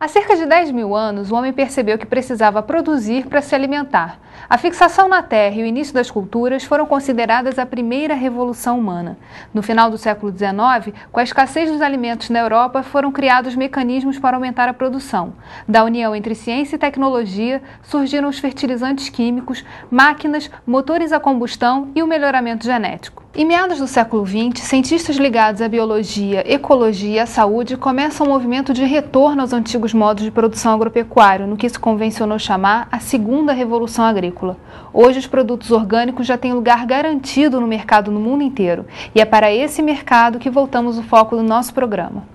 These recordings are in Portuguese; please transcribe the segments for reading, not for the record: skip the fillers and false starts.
Há cerca de 10 mil anos, o homem percebeu que precisava produzir para se alimentar. A fixação na terra e o início das culturas foram consideradas a primeira revolução humana. No final do século XIX, com a escassez dos alimentos na Europa, foram criados mecanismos para aumentar a produção. Da união entre ciência e tecnologia, surgiram os fertilizantes químicos, máquinas, motores a combustão e o melhoramento genético. Em meados do século XX, cientistas ligados à biologia, ecologia e à saúde começam um movimento de retorno aos antigos modos de produção agropecuária, no que se convencionou chamar a segunda revolução agrícola. Hoje, os produtos orgânicos já têm lugar garantido no mercado no mundo inteiro, e é para esse mercado que voltamos o foco do nosso programa.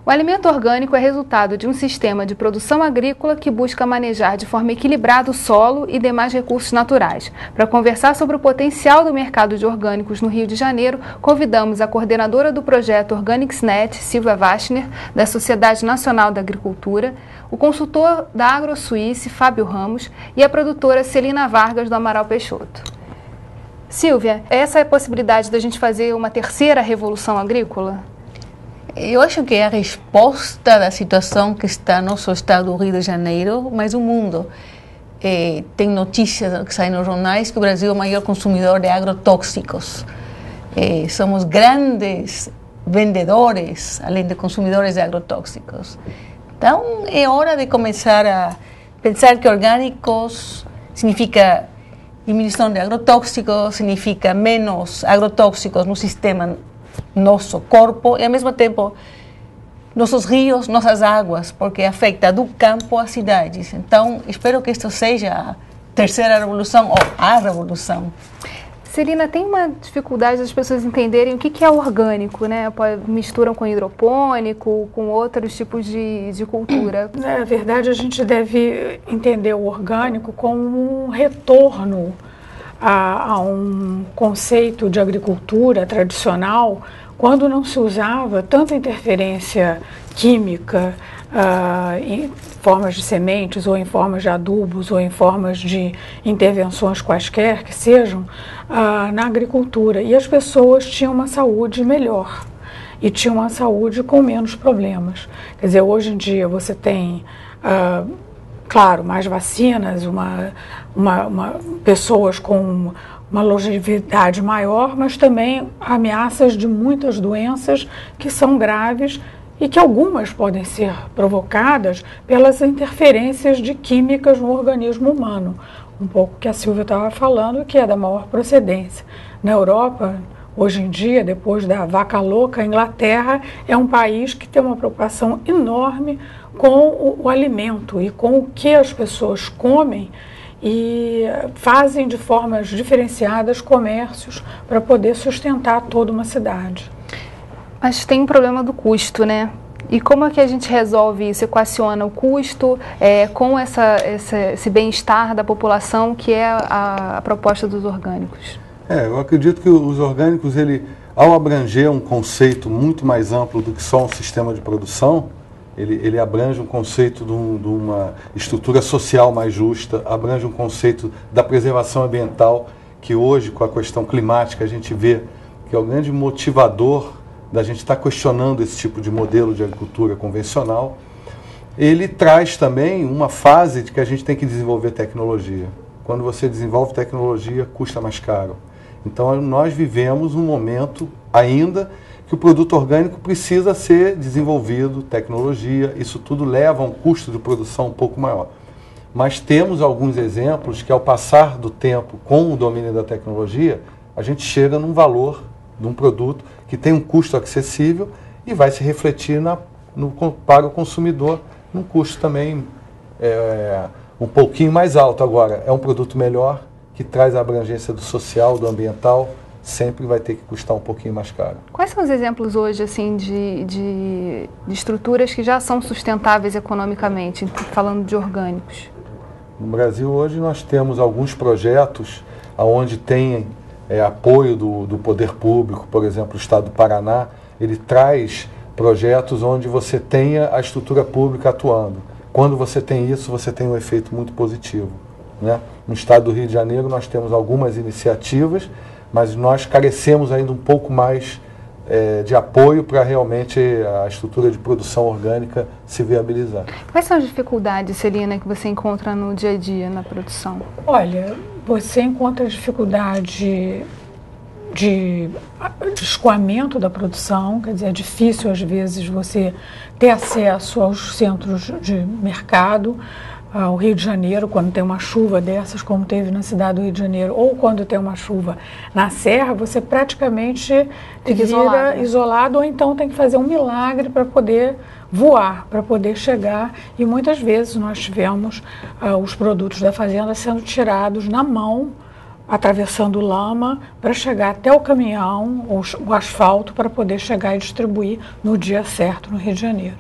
O alimento orgânico é resultado de um sistema de produção agrícola que busca manejar de forma equilibrada o solo e demais recursos naturais. Para conversar sobre o potencial do mercado de orgânicos no Rio de Janeiro, convidamos a coordenadora do projeto OrganicsNet, Silvia Wachner, da Sociedade Nacional da Agricultura, o consultor da AgroSuisse, Fábio Ramos, e a produtora Celina Vargas, do Amaral Peixoto. Silvia, essa é a possibilidade da gente fazer uma terceira revolução agrícola? Eu acho que é a resposta da situação que está no nosso estado do Rio de Janeiro, mas o mundo. Tem notícias que saem nos jornais que o Brasil é o maior consumidor de agrotóxicos. Somos grandes vendedores, além de consumidores de agrotóxicos. Então, é hora de começar a pensar que orgânicos significa diminuição de agrotóxicos, significa menos agrotóxicos no sistema nosso corpo e, ao mesmo tempo, nossos rios, nossas águas, porque afeta do campo às cidades. Então, espero que isto seja a terceira revolução ou a revolução. Celina, tem uma dificuldade das pessoas entenderem o que é orgânico, né? Misturam com hidropônico, com outros tipos de cultura. Na verdade, a gente deve entender o orgânico como um retorno a um conceito de agricultura tradicional, quando não se usava tanta interferência química em formas de sementes, ou em formas de adubos, ou em formas de intervenções quaisquer que sejam, na agricultura. E as pessoas tinham uma saúde melhor e tinham uma saúde com menos problemas. Quer dizer, hoje em dia você tem claro, mais vacinas, pessoas com uma longevidade maior, mas também ameaças de muitas doenças que são graves e que algumas podem ser provocadas pelas interferências de químicas no organismo humano. Um pouco que a Silvia estava falando, que é da maior procedência. Na Europa, hoje em dia, depois da vaca louca, a Inglaterra é um país que tem uma preocupação enorme com o alimento e com o que as pessoas comem e fazem de formas diferenciadas comércios para poder sustentar toda uma cidade. Mas tem um problema do custo, né? E como é que a gente resolve isso? Equaciona o custo com esse bem-estar da população, que é a proposta dos orgânicos? Eu acredito que os orgânicos, ao abranger um conceito muito mais amplo do que só um sistema de produção, ele abrange um conceito de uma estrutura social mais justa, abrange um conceito da preservação ambiental, que hoje, com a questão climática, a gente vê que é o grande motivador da gente estar questionando esse tipo de modelo de agricultura convencional. Ele traz também uma fase de que a gente tem que desenvolver tecnologia. Quando você desenvolve tecnologia, custa mais caro. Então, nós vivemos um momento ainda que o produto orgânico precisa ser desenvolvido, tecnologia, isso tudo leva a um custo de produção um pouco maior. Mas temos alguns exemplos que, ao passar do tempo com o domínio da tecnologia, a gente chega num valor de um produto que tem um custo acessível e vai se refletir para o consumidor num custo também um pouquinho mais alto. Agora, é um produto melhor, que traz a abrangência do social, do ambiental, sempre vai ter que custar um pouquinho mais caro. Quais são os exemplos hoje assim, de estruturas que já são sustentáveis economicamente, falando de orgânicos? No Brasil hoje nós temos alguns projetos onde tem apoio do poder público, por exemplo, o Estado do Paraná, ele traz projetos onde você tenha a estrutura pública atuando. Quando você tem isso, você tem um efeito muito positivo. né? No estado do Rio de Janeiro nós temos algumas iniciativas, mas nós carecemos ainda um pouco mais de apoio para realmente a estrutura de produção orgânica se viabilizar. Quais são as dificuldades, Celina, que você encontra no dia a dia na produção? Olha, você encontra dificuldade de escoamento da produção, quer dizer, é difícil às vezes você ter acesso aos centros de mercado. O Rio de Janeiro, quando tem uma chuva dessas, como teve na cidade do Rio de Janeiro, ou quando tem uma chuva na Serra, você praticamente vira isolado, ou então tem que fazer um milagre para poder voar, para poder chegar. E muitas vezes nós tivemos os produtos da fazenda sendo tirados na mão, atravessando lama, para chegar até o caminhão, o asfalto, para poder chegar e distribuir no dia certo no Rio de Janeiro.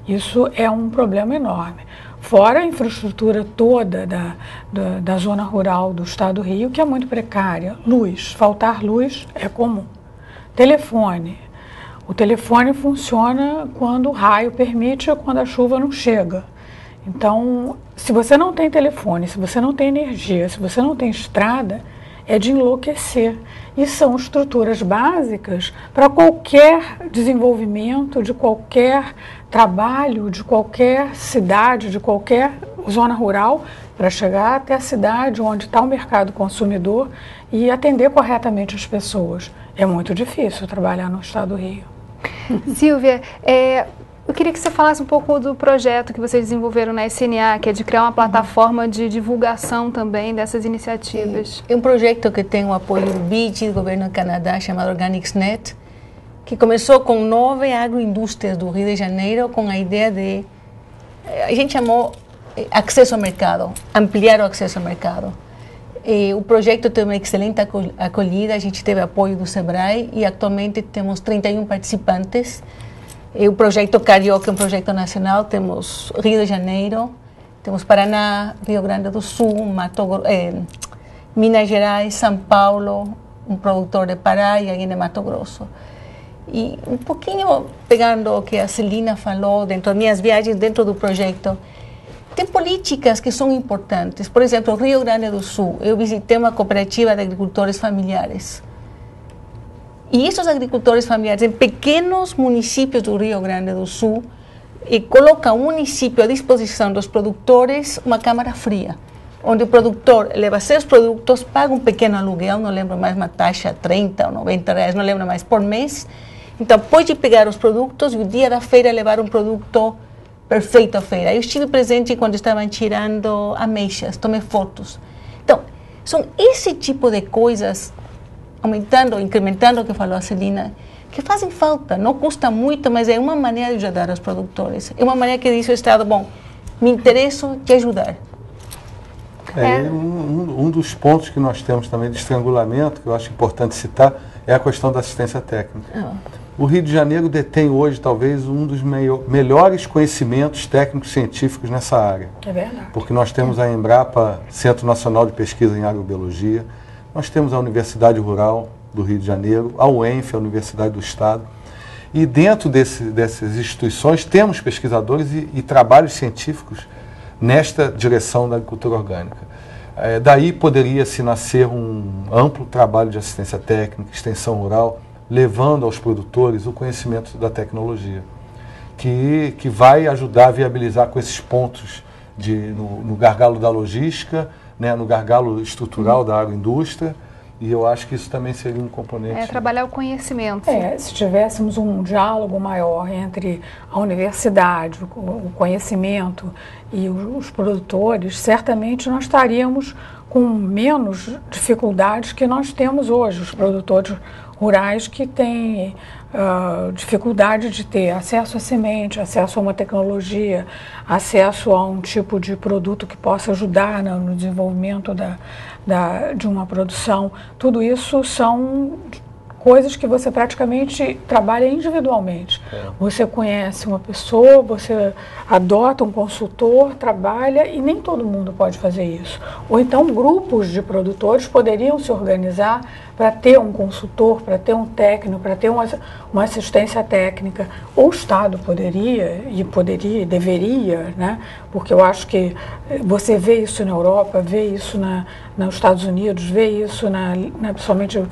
Isso é um problema enorme. Fora a infraestrutura toda da zona rural do estado do Rio, que é muito precária. Luz, faltar luz é comum. Telefone. O telefone funciona quando o raio permite ou quando a chuva não chega. Então, se você não tem telefone, se você não tem energia, se você não tem estrada, é de enlouquecer. E são estruturas básicas para qualquer desenvolvimento, de qualquer trabalho, de qualquer cidade, de qualquer zona rural, para chegar até a cidade onde está o mercado consumidor e atender corretamente as pessoas. É muito difícil trabalhar no estado do Rio. Silvia, eu queria que você falasse um pouco do projeto que vocês desenvolveram na SNA, que é de criar uma plataforma de divulgação também dessas iniciativas. É um projeto que tem o apoio do BID, do governo do Canadá, chamado OrganicsNet, que começou com 9 agroindústrias do Rio de Janeiro, com a ideia de, a gente chamou acesso ao mercado, ampliar o acesso ao mercado. O projeto teve uma excelente acolhida, a gente teve apoio do SEBRAE e atualmente temos 31 participantes. O projeto Carioca é um projeto nacional, temos Rio de Janeiro, temos Paraná, Rio Grande do Sul, Minas Gerais, São Paulo, um produtor de Pará e alguém de Mato Grosso. E um pouquinho pegando o que a Celina falou, dentro das minhas viagens dentro do projeto, tem políticas que são importantes. Por exemplo, o Rio Grande do Sul, eu visitei uma cooperativa de agricultores familiares. E esses agricultores familiares, em pequenos municípios do Rio Grande do Sul, colocam o município à disposição dos produtores uma câmara fria, onde o produtor leva seus produtos, paga um pequeno aluguel, não lembro mais, uma taxa 30 ou 90 reais, não lembro mais, por mês. Então, pode pegar os produtos e o dia da feira levar um produto perfeito à feira. Eu estive presente quando estavam tirando ameixas, tomei fotos. Então, são esse tipo de coisas, aumentando, incrementando o que falou a Celina, que fazem falta. Não custa muito, mas é uma maneira de ajudar os produtores. É uma maneira que diz o Estado, bom, me interesso de ajudar. Um dos pontos que nós temos também de estrangulamento, que eu acho importante citar, é a questão da assistência técnica. O Rio de Janeiro detém hoje, talvez, um dos melhores conhecimentos técnicos científicos nessa área. É verdade. Porque nós temos a Embrapa, Centro Nacional de Pesquisa em Agrobiologia, nós temos a Universidade Rural do Rio de Janeiro, a UENF, a Universidade do Estado, e dentro dessas instituições temos pesquisadores e trabalhos científicos nesta direção da agricultura orgânica. Daí poderia-se nascer um amplo trabalho de assistência técnica, extensão rural, levando aos produtores o conhecimento da tecnologia, que vai ajudar a viabilizar com esses pontos no gargalo da logística, né, no gargalo estrutural da agroindústria, e eu acho que isso também seria um componente. Trabalhar o conhecimento. Se tivéssemos um diálogo maior entre a universidade, o conhecimento e os produtores, certamente nós estaríamos com menos dificuldades que nós temos hoje, os produtores rurais que têm dificuldade de ter acesso à semente, acesso a uma tecnologia, acesso a um tipo de produto que possa ajudar no desenvolvimento de uma produção. Tudo isso são coisas que você praticamente trabalha individualmente. Você conhece uma pessoa, você adota um consultor, trabalha, e nem todo mundo pode fazer isso. Ou então grupos de produtores poderiam se organizar para ter um consultor, para ter um técnico, para ter uma assistência técnica. Ou o Estado poderia, e deveria, né? Porque eu acho que você vê isso na Europa, vê isso nos Estados Unidos, vê isso principalmente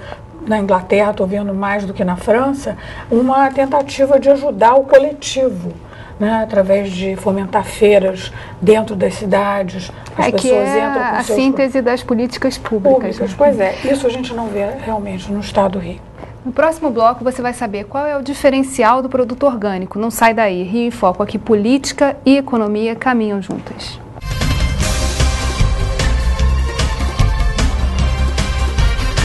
na Inglaterra, estou vendo mais do que na França, uma tentativa de ajudar o coletivo, né, através de fomentar feiras dentro das cidades. As pessoas entram com a síntese das políticas públicas. Né? Pois é, isso a gente não vê realmente no estado do Rio. No próximo bloco você vai saber qual é o diferencial do produto orgânico. Não sai daí. Rio em Foco, aqui política e economia caminham juntas.